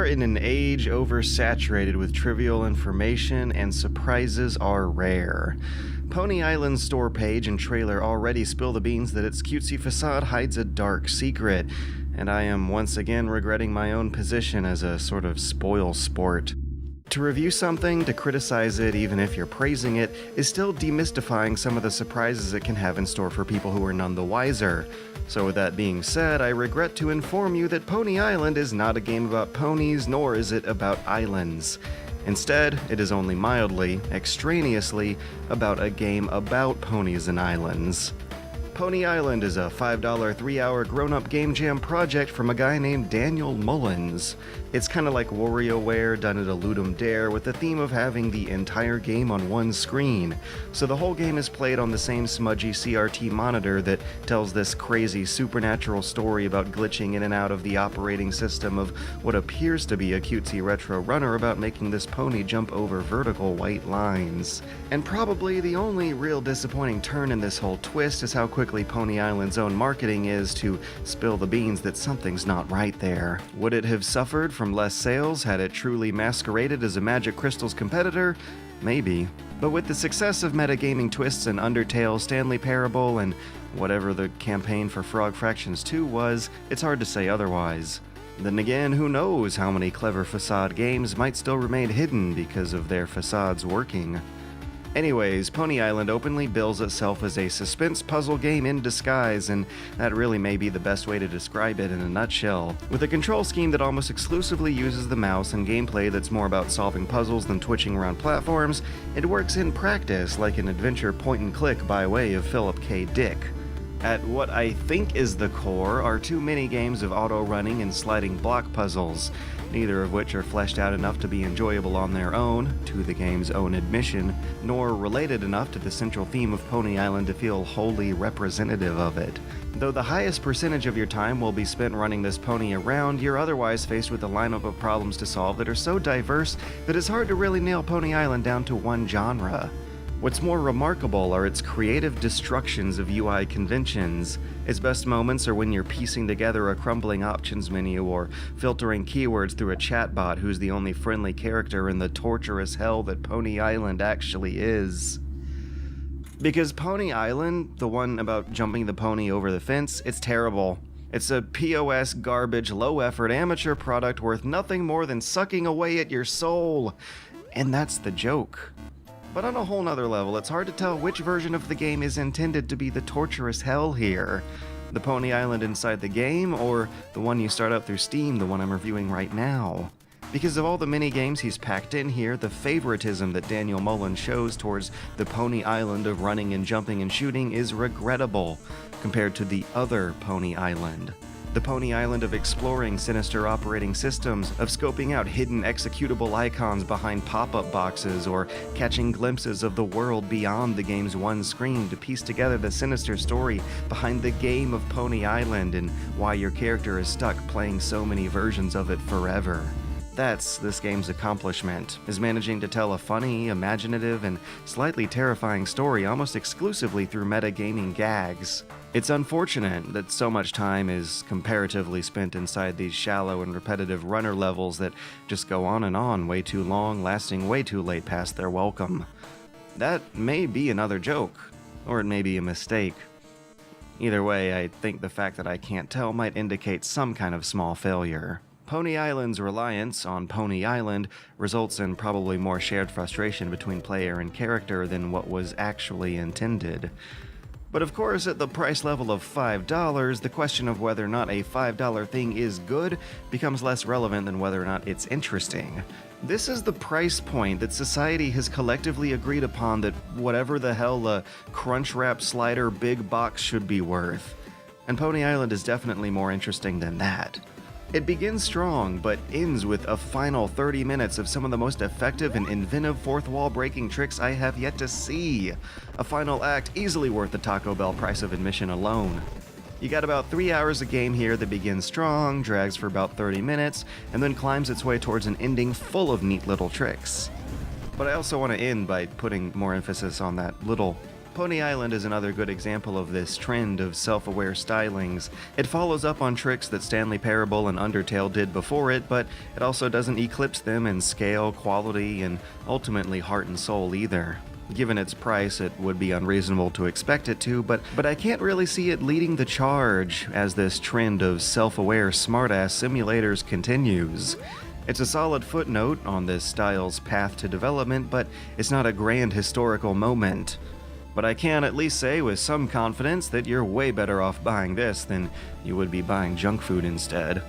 are in an age oversaturated with trivial information, and surprises are rare. Pony Island's store page and trailer already spill the beans that its cutesy facade hides a dark secret, and I am once again regretting my own position as a sort of spoil sport. To review something, to criticize it even if you're praising it, is still demystifying some of the surprises it can have in store for people who are none the wiser. So with that being said, I regret to inform you that Pony Island is not a game about ponies, nor is it about islands. Instead, it is only mildly, extraneously, about a game about ponies and islands. Pony Island is a $5 3-hour grown-up game jam project from a guy named Daniel Mullins. It's kinda like WarioWare done at a Ludum Dare with the theme of having the entire game on one screen. So the whole game is played on the same smudgy CRT monitor that tells this crazy supernatural story about glitching in and out of the operating system of what appears to be a cutesy retro runner about making this pony jump over vertical white lines. And probably the only real disappointing turn in this whole twist is how quickly Pony Island's own marketing is to spill the beans that something's not right there. Would it have suffered from less sales had it truly masqueraded as a Magic Crystals competitor? Maybe. But with the success of metagaming twists in Undertale, Stanley Parable, and whatever the campaign for Frog Fractions 2 was, it's hard to say otherwise. Then again, who knows how many clever facade games might still remain hidden because of their facades working. Anyways, Pony Island openly bills itself as a suspense puzzle game in disguise, and that really may be the best way to describe it in a nutshell. With a control scheme that almost exclusively uses the mouse and gameplay that's more about solving puzzles than twitching around platforms, it works in practice like an adventure point-and-click by way of Philip K. Dick. At what I think is the core are 2 mini-games of auto-running and sliding block puzzles, neither of which are fleshed out enough to be enjoyable on their own, to the game's own admission, nor related enough to the central theme of Pony Island to feel wholly representative of it. Though the highest percentage of your time will be spent running this pony around, you're otherwise faced with a lineup of problems to solve that are so diverse that it's hard to really nail Pony Island down to one genre. What's more remarkable are its creative destructions of UI conventions. Its best moments are when you're piecing together a crumbling options menu or filtering keywords through a chatbot who's the only friendly character in the torturous hell that Pony Island actually is. Because Pony Island, the one about jumping the pony over the fence, it's terrible. It's a POS garbage, low-effort amateur product worth nothing more than sucking away at your soul. And that's the joke. But on a whole nother level, it's hard to tell which version of the game is intended to be the torturous hell here. The Pony Island inside the game, or the one you start out through Steam, the one I'm reviewing right now. Because of all the mini-games he's packed in here, the favoritism that Daniel Mullins shows towards the Pony Island of running and jumping and shooting is regrettable, compared to the other Pony Island. The Pony Island of exploring sinister operating systems, of scoping out hidden executable icons behind pop-up boxes, or catching glimpses of the world beyond the game's one screen to piece together the sinister story behind the game of Pony Island and why your character is stuck playing so many versions of it forever. That's this game's accomplishment, is managing to tell a funny, imaginative, and slightly terrifying story almost exclusively through metagaming gags. It's unfortunate that so much time is comparatively spent inside these shallow and repetitive runner levels that just go on, way too long, lasting way too late past their welcome. That may be another joke, or it may be a mistake. Either way, I think the fact that I can't tell might indicate some kind of small failure. Pony Island's reliance on Pony Island results in probably more shared frustration between player and character than what was actually intended. But of course, at the price level of $5, the question of whether or not a $5 thing is good becomes less relevant than whether or not it's interesting. This is the price point that society has collectively agreed upon that whatever the hell a Crunchwrap Slider big box should be worth. And Pony Island is definitely more interesting than that. It begins strong, but ends with a final 30 minutes of some of the most effective and inventive fourth wall breaking tricks I have yet to see. A final act easily worth the Taco Bell price of admission alone. You got about 3 hours of game here that begins strong, drags for about 30 minutes, and then climbs its way towards an ending full of neat little tricks. But I also want to end by putting more emphasis on that little Pony Island is another good example of this trend of self-aware stylings. It follows up on tricks that Stanley Parable and Undertale did before it, but it also doesn't eclipse them in scale, quality, and ultimately heart and soul either. Given its price, it would be unreasonable to expect it to, but I can't really see it leading the charge as this trend of self-aware smartass simulators continues. It's a solid footnote on this style's path to development, but it's not a grand historical moment. But I can at least say with some confidence that you're way better off buying this than you would be buying junk food instead.